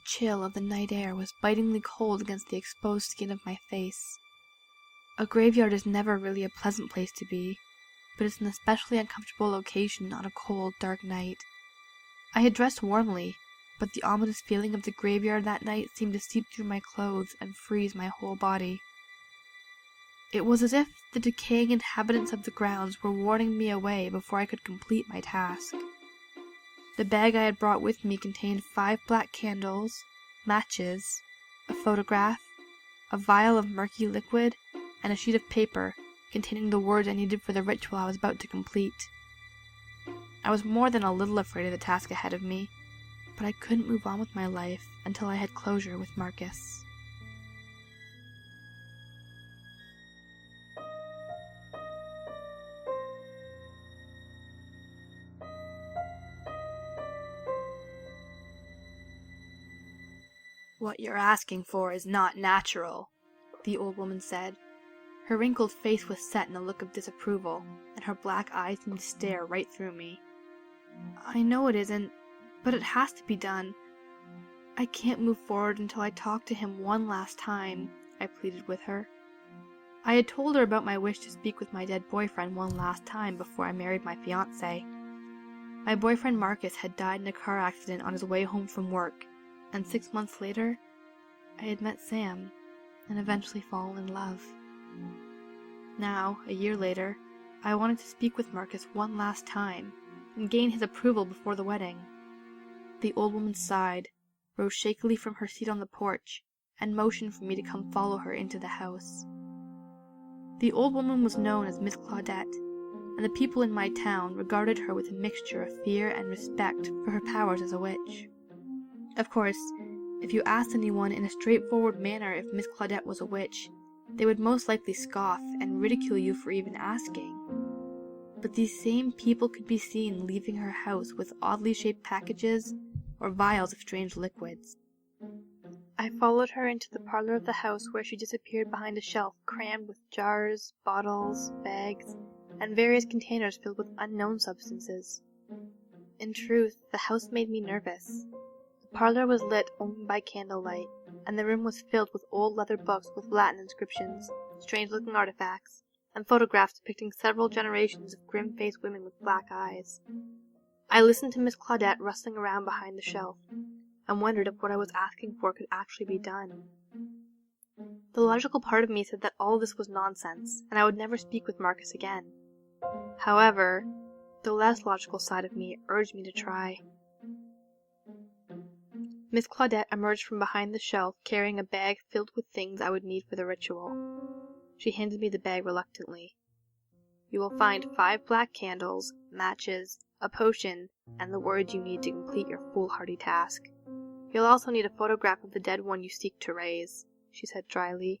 chill of the night air was bitingly cold against the exposed skin of my face. A graveyard is never really a pleasant place to be, but it's an especially uncomfortable location on a cold, dark night. I had dressed warmly, but the ominous feeling of the graveyard that night seemed to seep through my clothes and freeze my whole body. It was as if the decaying inhabitants of the grounds were warning me away before I could complete my task. The bag I had brought with me contained 5 black candles, matches, a photograph, a vial of murky liquid, and a sheet of paper containing the words I needed for the ritual I was about to complete. I was more than a little afraid of the task ahead of me, but I couldn't move on with my life until I had closure with Marcus. "What you're asking for is not natural," the old woman said. Her wrinkled face was set in a look of disapproval, and her black eyes seemed to stare right through me. "I know it isn't, but it has to be done. I can't move forward until I talk to him one last time," I pleaded with her. I had told her about my wish to speak with my dead boyfriend one last time before I married my fiancé. My boyfriend Marcus had died in a car accident on his way home from work, and 6 months later, I had met Sam, and eventually fallen in love. Now, a year later, I wanted to speak with Marcus one last time, and gain his approval before the wedding. The old woman sighed, rose shakily from her seat on the porch, and motioned for me to come follow her into the house. The old woman was known as Miss Claudette, and the people in my town regarded her with a mixture of fear and respect for her powers as a witch. Of course, if you asked anyone in a straightforward manner if Miss Claudette was a witch, they would most likely scoff and ridicule you for even asking. But these same people could be seen leaving her house with oddly shaped packages or vials of strange liquids. I followed her into the parlor of the house, where she disappeared behind a shelf crammed with jars, bottles, bags, and various containers filled with unknown substances. In truth, the house made me nervous. The parlor was lit only by candlelight, and the room was filled with old leather books with Latin inscriptions, strange-looking artifacts, and photographs depicting several generations of grim-faced women with black eyes. I listened to Miss Claudette rustling around behind the shelf, and wondered if what I was asking for could actually be done. The logical part of me said that all this was nonsense, and I would never speak with Marcus again. However, the less logical side of me urged me to try. Miss Claudette emerged from behind the shelf, carrying a bag filled with things I would need for the ritual. She handed me the bag reluctantly. "You will find 5 black candles, matches, a potion, and the words you need to complete your foolhardy task. You'll also need a photograph of the dead one you seek to raise," she said dryly.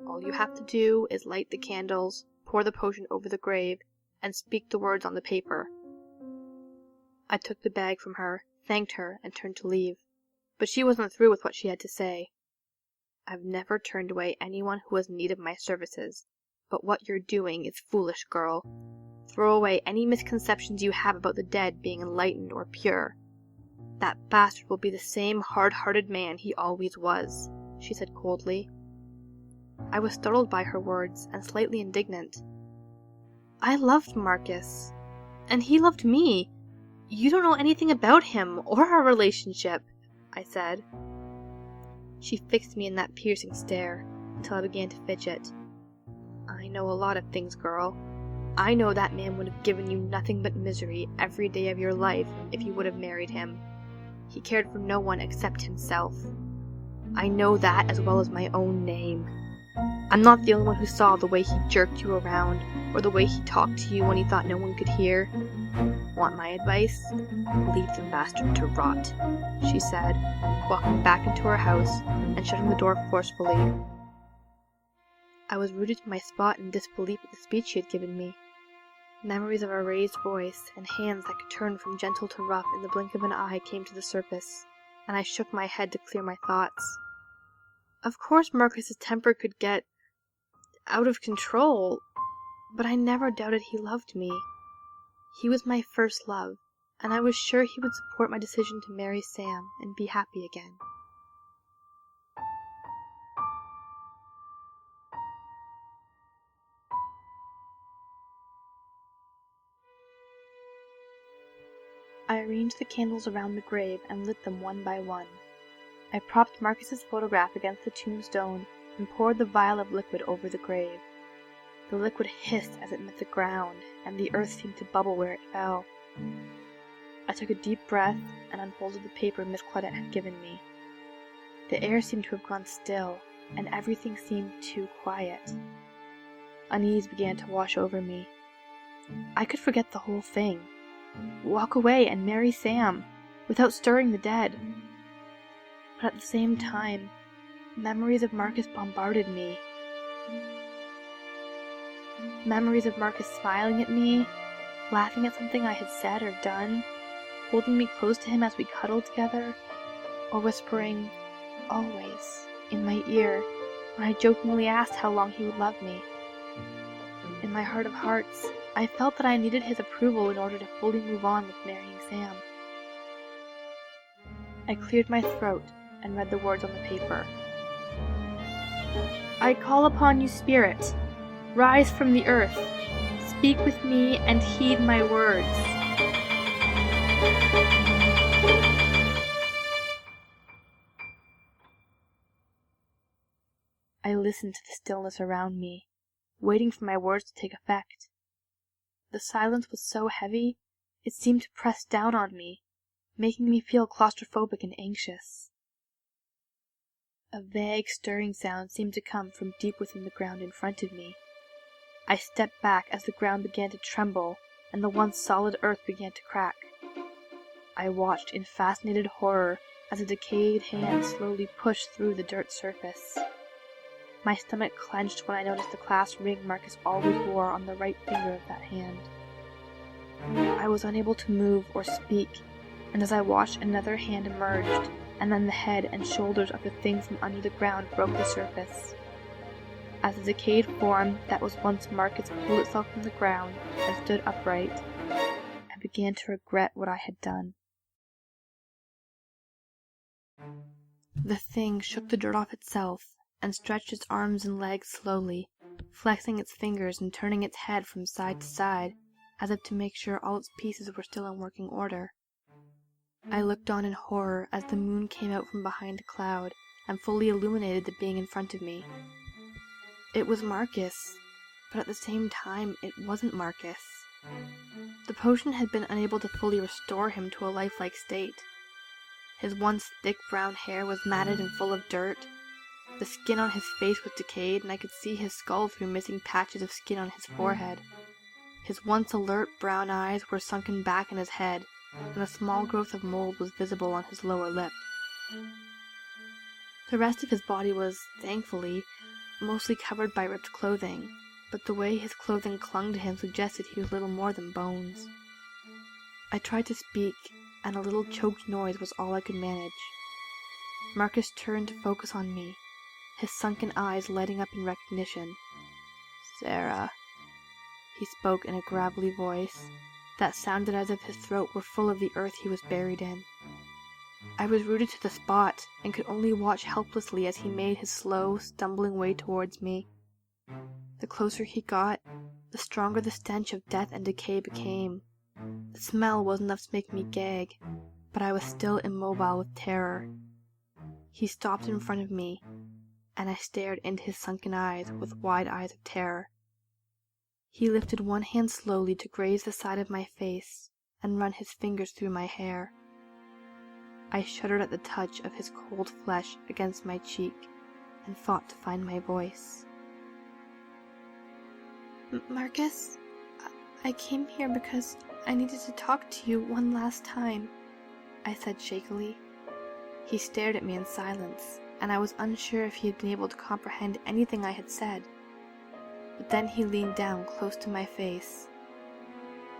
"All you have to do is light the candles, pour the potion over the grave, and speak the words on the paper." I took the bag from her, thanked her, and turned to leave. But she wasn't through with what she had to say. "I've never turned away anyone who was in need of my services, but what you're doing is foolish, girl. Throw away any misconceptions you have about the dead being enlightened or pure. That bastard will be the same hard-hearted man he always was," she said coldly. I was startled by her words and slightly indignant. "I loved Marcus, and he loved me. You don't know anything about him or our relationship," I said. She fixed me in that piercing stare until I began to fidget. "I know a lot of things, girl. I know that man would have given you nothing but misery every day of your life if you would have married him. He cared for no one except himself. I know that as well as my own name. I'm not the only one who saw the way he jerked you around, or the way he talked to you when he thought no one could hear. Want my advice? Leave the bastard to rot," she said, walking back into her house and shutting the door forcefully. I was rooted to my spot in disbelief at the speech she had given me. Memories of a raised voice and hands that could turn from gentle to rough in the blink of an eye came to the surface, and I shook my head to clear my thoughts. Of course Marcus's temper could get out of control, but I never doubted he loved me. He was my first love, and I was sure he would support my decision to marry Sam and be happy again. I arranged the candles around the grave and lit them one by one. I propped Marcus's photograph against the tombstone and poured the vial of liquid over the grave. The liquid hissed as it met the ground, and the earth seemed to bubble where it fell. I took a deep breath and unfolded the paper Miss Claudette had given me. The air seemed to have gone still, and everything seemed too quiet. Unease began to wash over me. I could forget the whole thing, walk away and marry Sam, without stirring the dead. But at the same time, memories of Marcus bombarded me. Memories of Marcus smiling at me, laughing at something I had said or done, holding me close to him as we cuddled together, or whispering, "always," in my ear when I jokingly asked how long he would love me. In my heart of hearts, I felt that I needed his approval in order to fully move on with marrying Sam. I cleared my throat and read the words on the paper. "I call upon you, Spirit. Rise from the earth. Speak with me and heed my words." I listened to the stillness around me, waiting for my words to take effect. The silence was so heavy, it seemed to press down on me, making me feel claustrophobic and anxious. A vague stirring sound seemed to come from deep within the ground in front of me. I stepped back as the ground began to tremble and the once solid earth began to crack. I watched in fascinated horror as a decayed hand slowly pushed through the dirt surface. My stomach clenched when I noticed the clasped ring Marcus always wore on the right finger of that hand. I was unable to move or speak, and as I watched, another hand emerged, and then the head and shoulders of the thing from under the ground broke the surface. As the decayed form that was once Marcus pulled itself from the ground and stood upright, I began to regret what I had done. The thing shook the dirt off itself and stretched its arms and legs slowly, flexing its fingers and turning its head from side to side, as if to make sure all its pieces were still in working order. I looked on in horror as the moon came out from behind a cloud and fully illuminated the being in front of me. It was Marcus, but at the same time, it wasn't Marcus. The potion had been unable to fully restore him to a lifelike state. His once thick brown hair was matted and full of dirt. The skin on his face was decayed, and I could see his skull through missing patches of skin on his forehead. His once alert brown eyes were sunken back in his head, and a small growth of mold was visible on his lower lip. The rest of his body was, thankfully, mostly covered by ripped clothing, but the way his clothing clung to him suggested he was little more than bones. I tried to speak, and a little choked noise was all I could manage. Marcus turned to focus on me, his sunken eyes lighting up in recognition. "Sarah," he spoke in a gravelly voice that sounded as if his throat were full of the earth he was buried in. I was rooted to the spot and could only watch helplessly as he made his slow, stumbling way towards me. The closer he got, the stronger the stench of death and decay became. The smell was enough to make me gag, but I was still immobile with terror. He stopped in front of me, and I stared into his sunken eyes with wide eyes of terror. He lifted one hand slowly to graze the side of my face and run his fingers through my hair. I shuddered at the touch of his cold flesh against my cheek and fought to find my voice. "Marcus, I came here because I needed to talk to you one last time," I said shakily. He stared at me in silence, and I was unsure if he had been able to comprehend anything I had said. But then he leaned down close to my face.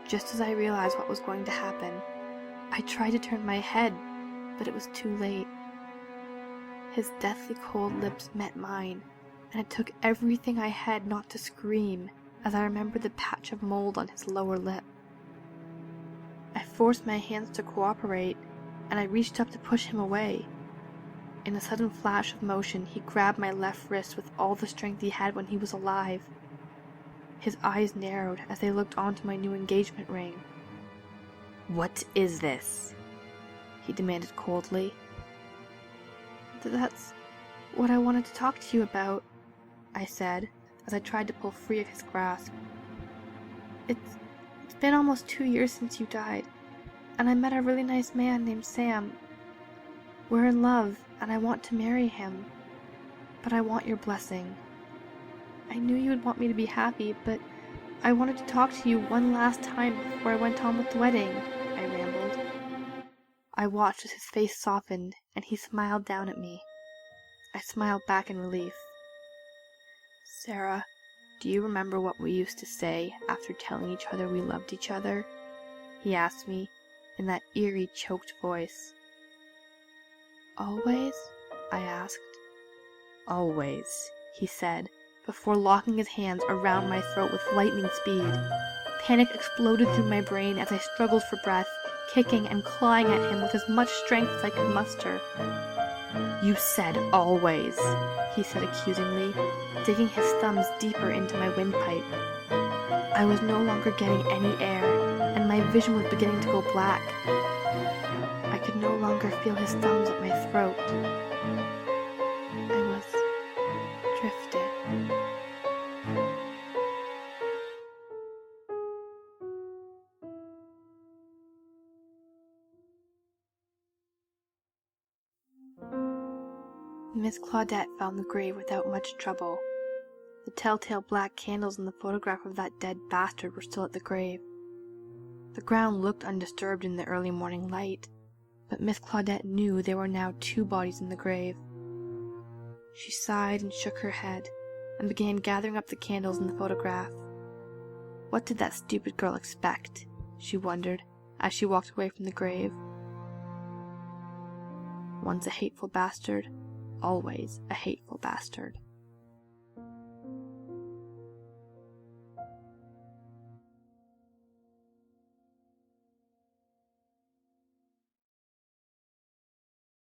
Just as I realized what was going to happen, I tried to turn my head, but it was too late. His deathly cold lips met mine, and it took everything I had not to scream as I remembered the patch of mold on his lower lip. I forced my hands to cooperate, and I reached up to push him away. In a sudden flash of motion, he grabbed my left wrist with all the strength he had when he was alive. His eyes narrowed as they looked onto my new engagement ring. "What is this?" he demanded coldly. That's what I wanted to talk to you about, I said, as I tried to pull free of his grasp. It's been almost 2 years since you died, and I met a really nice man named Sam. We're in love, and I want to marry him, but I want your blessing. I knew you would want me to be happy, but I wanted to talk to you one last time before I went on with the wedding, I rambled. I watched as his face softened, and he smiled down at me. I smiled back in relief. "Sarah, do you remember what we used to say after telling each other we loved each other?" he asked me, in that eerie, choked voice. "Always?" I asked. "Always," he said, before locking his hands around my throat with lightning speed. Panic exploded through my brain as I struggled for breath, kicking and clawing at him with as much strength as I could muster. "You said always," he said accusingly, digging his thumbs deeper into my windpipe. I was no longer getting any air, and my vision was beginning to go black. I could no longer feel his thumbs at my throat. I was drifted. Miss Claudette found the grave without much trouble. The telltale black candles in the photograph of that dead bastard were still at the grave. The ground looked undisturbed in the early morning light, but Miss Claudette knew there were now 2 bodies in the grave. She sighed and shook her head, and began gathering up the candles in the photograph. What did that stupid girl expect? She wondered, as she walked away from the grave. Once a hateful bastard, always a hateful bastard.